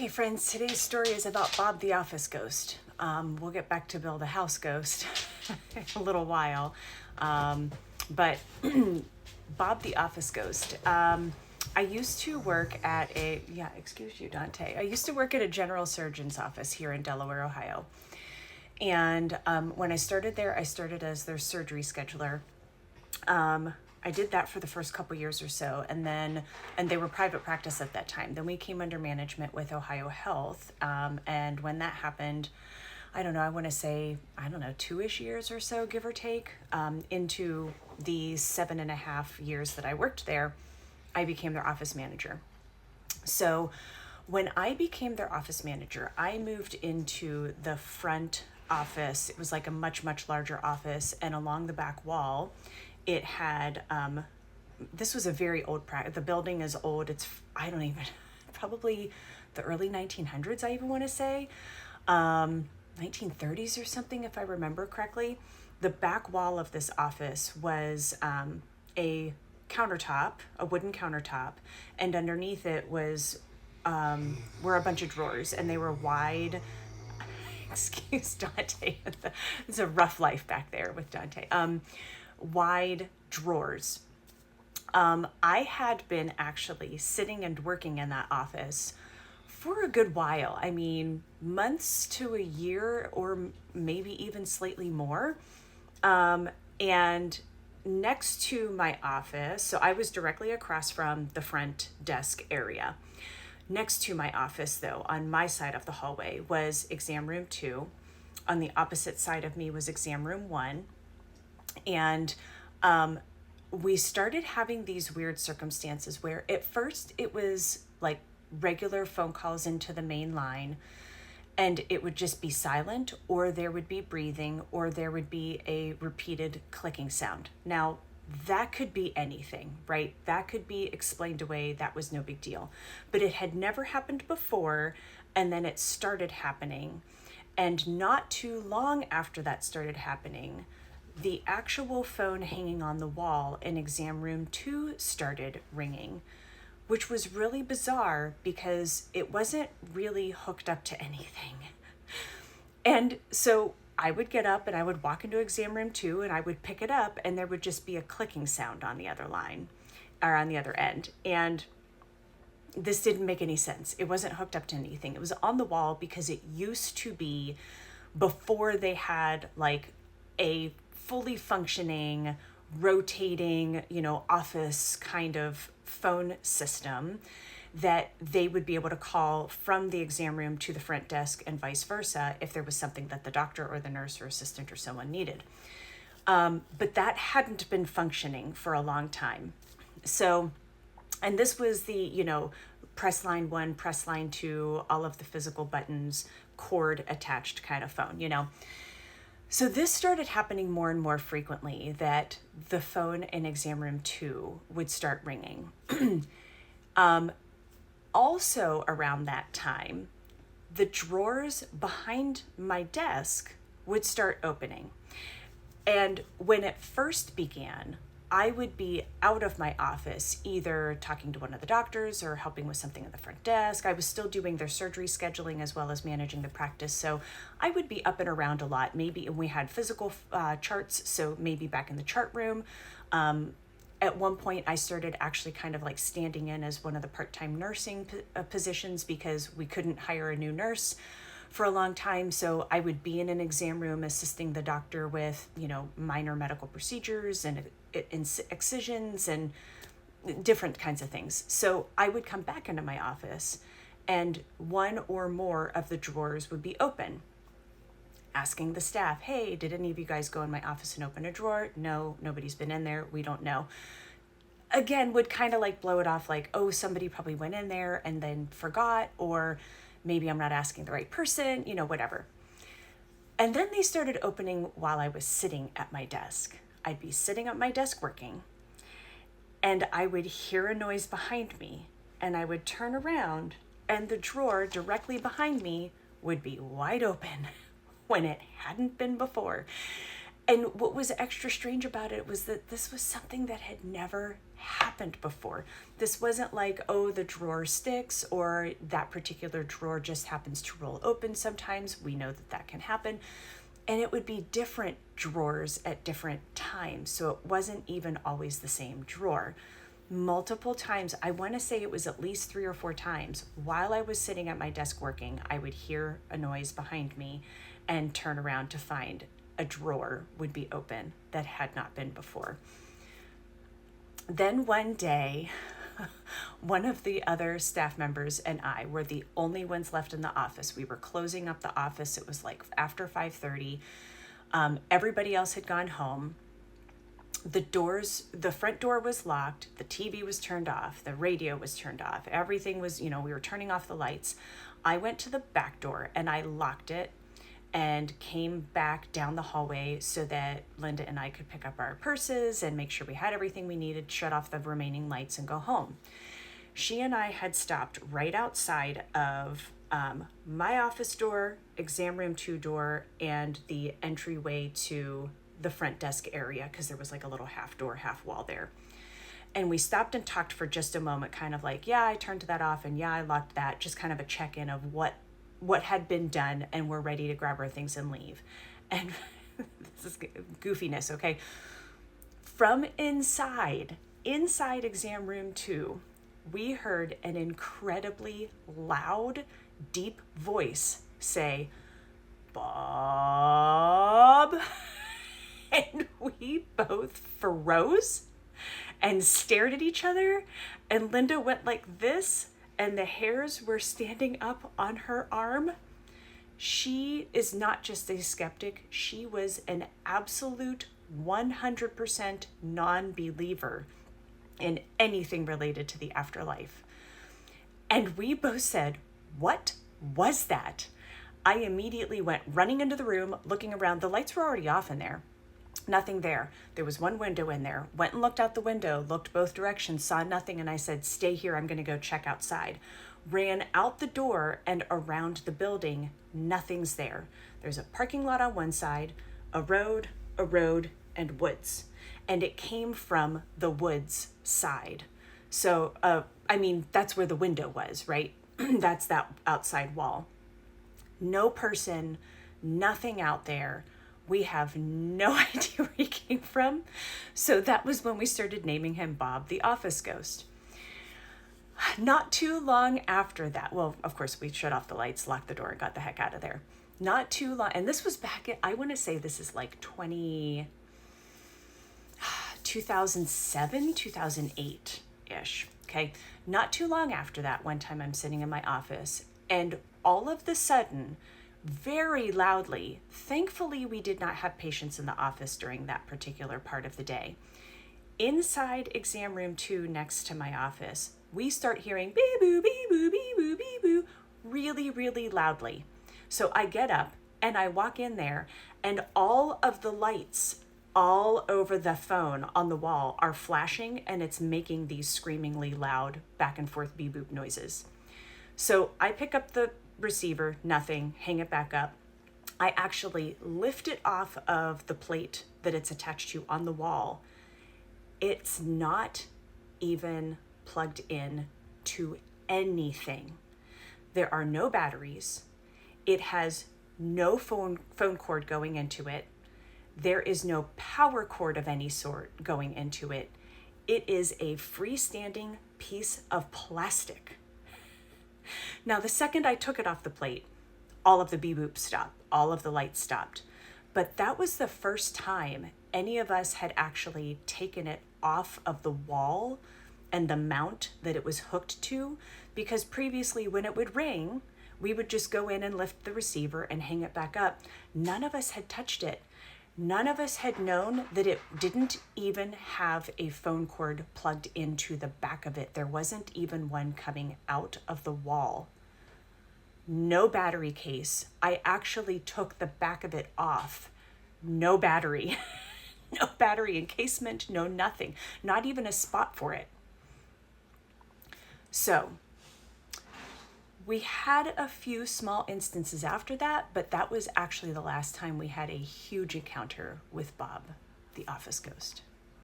Okay, friends, today's story is about Bob the office ghost. We'll get back to Bill the house ghost in a little while. But Bob the office ghost. I used to work at excuse you, Dante. I used to work at a general surgeon's office here in Delaware, Ohio. And when I started there, I started as their surgery scheduler. I did that for the first couple years or so, and they were private practice at that time. Then we came under management with Ohio Health, and when that happened, I don't know, I want to say, 2-ish years or so, give or take, into the 7.5 years that I worked there, I became their office manager. So when I became their office manager, I moved into the front office. It was like a much, much larger office, and along the back wall, it had, this was a very old practice. The building is old. It's, probably the early 1900s, I even want to say, 1930s or something, if I remember correctly. The back wall of this office was a countertop, a wooden countertop, and underneath it were a bunch of drawers, and they were wide. Excuse Dante. It's a rough life back there with Dante. Wide drawers. I had been actually sitting and working in that office for a good while. I mean, months to a year, or maybe even slightly more. And next to my office, so I was directly across from the front desk area. Next to my office, though, on my side of the hallway, was exam room 2. On the opposite side of me was exam room 1. And we started having these weird circumstances where at first it was like regular phone calls into the main line, and it would just be silent, or there would be breathing, or there would be a repeated clicking sound. Now, that could be anything, right? That could be explained away. That was no big deal. But it had never happened before, and then it started happening. And not too long after that started happening, the actual phone hanging on the wall in exam room 2 started ringing, which was really bizarre because it wasn't really hooked up to anything. And so I would get up and I would walk into exam room 2 and I would pick it up, and there would just be a clicking sound on the other line, or on the other end. And this didn't make any sense. It wasn't hooked up to anything. It was on the wall because it used to be, before they had like a fully functioning, rotating, office kind of phone system, that they would be able to call from the exam room to the front desk and vice versa if there was something that the doctor or the nurse or assistant or someone needed. But that hadn't been functioning for a long time. So, and this was the, press line 1, press line 2, all of the physical buttons, cord attached kind of phone, So this started happening more and more frequently, that the phone in exam room 2 would start ringing. Also around that time, the drawers behind my desk would start opening. And when it first began, I would be out of my office, either talking to one of the doctors or helping with something at the front desk. I was still doing their surgery scheduling as well as managing the practice. So I would be up and around a lot. Maybe we had physical charts, so maybe back in the chart room. At one point, I started actually kind of like standing in as one of the part-time nursing positions because we couldn't hire a new nurse for a long time. So I would be in an exam room assisting the doctor with, minor medical procedures and excisions and different kinds of things. So I would come back into my office and one or more of the drawers would be open. Asking the staff, hey, did any of you guys go in my office and open a drawer? No, nobody's been in there. We don't know. Again, would kind of like blow it off like, oh, somebody probably went in there and then forgot, or maybe I'm not asking the right person, whatever. And then they started opening while I was sitting at my desk. I'd be sitting at my desk working, and I would hear a noise behind me, and I would turn around, and the drawer directly behind me would be wide open when it hadn't been before. And what was extra strange about it was that this was something that had never happened before. This wasn't like, oh, the drawer sticks or that particular drawer just happens to roll open sometimes. We know that that can happen. And it would be different drawers at different times. So it wasn't even always the same drawer. Multiple times, I want to say it was at least 3 or 4 times, while I was sitting at my desk working, I would hear a noise behind me and turn around to find a drawer would be open that had not been before. Then one day, one of the other staff members and I were the only ones left in the office. We were closing up the office. It was like after 5:30. Everybody else had gone home. The front door was locked. The TV was turned off. The radio was turned off. Everything was, we were turning off the lights. I went to the back door and I locked it and came back down the hallway so that Linda and I could pick up our purses and make sure we had everything we needed, shut off the remaining lights, and go home. She and I had stopped right outside of my office door, exam room 2 door, and the entryway to the front desk area, because there was like a little half door, half wall there. And we stopped and talked for just a moment, kind of like, yeah, I turned that off, and yeah, I locked that, just kind of a check-in of what had been done, and we're ready to grab our things and leave. And this is goofiness, okay? From inside exam room 2, we heard an incredibly loud, deep voice say, "Bob." And we both froze and stared at each other, and Linda went like this, and the hairs were standing up on her arm. She is not just a skeptic, she was an absolute 100% non-believer in anything related to the afterlife. And we both said, "What was that?" I immediately went running into the room, looking around. The lights were already off in there. Nothing there. There was one window in there. Went and looked out the window, looked both directions, saw nothing, and I said, "Stay here, I'm going to go check outside." Ran out the door and around the building. Nothing's there. There's a parking lot on one side, a road, and woods. And it came from the woods side. So, that's where the window was, right? That's that outside wall. No person, nothing out there. We have no idea where he came from. So that was when we started naming him Bob the Office Ghost. Not too long after that, well, of course, we shut off the lights, locked the door, and got the heck out of there. Not too long, and this was back in, I want to say this is like 2007, 2008-ish, okay? Not too long after that, one time I'm sitting in my office, and all of the sudden, very loudly, thankfully we did not have patients in the office during that particular part of the day. Inside exam room 2 next to my office, we start hearing bee-boo, bee-boo, bee-boo, bee-boo, really, really loudly. So I get up and I walk in there, and all of the lights all over the phone on the wall are flashing, and it's making these screamingly loud back and forth bee-boop noises. So I pick up the receiver, nothing, hang it back up. I actually lift it off of the plate that it's attached to on the wall. It's not even plugged in to anything. There are no batteries. It has no phone cord going into it. There is no power cord of any sort going into it. It is a freestanding piece of plastic. Now, the second I took it off the plate, all of the beep-boop stopped, all of the lights stopped. But that was the first time any of us had actually taken it off of the wall and the mount that it was hooked to, because previously when it would ring, we would just go in and lift the receiver and hang it back up. None of us had touched it. None of us had known that it didn't even have a phone cord plugged into the back of it. There wasn't even one coming out of the wall. No battery case. I actually took the back of it off. No battery. No battery encasement, no nothing. Not even a spot for it. So, we had a few small instances after that, but that was actually the last time we had a huge encounter with Bob, the office ghost.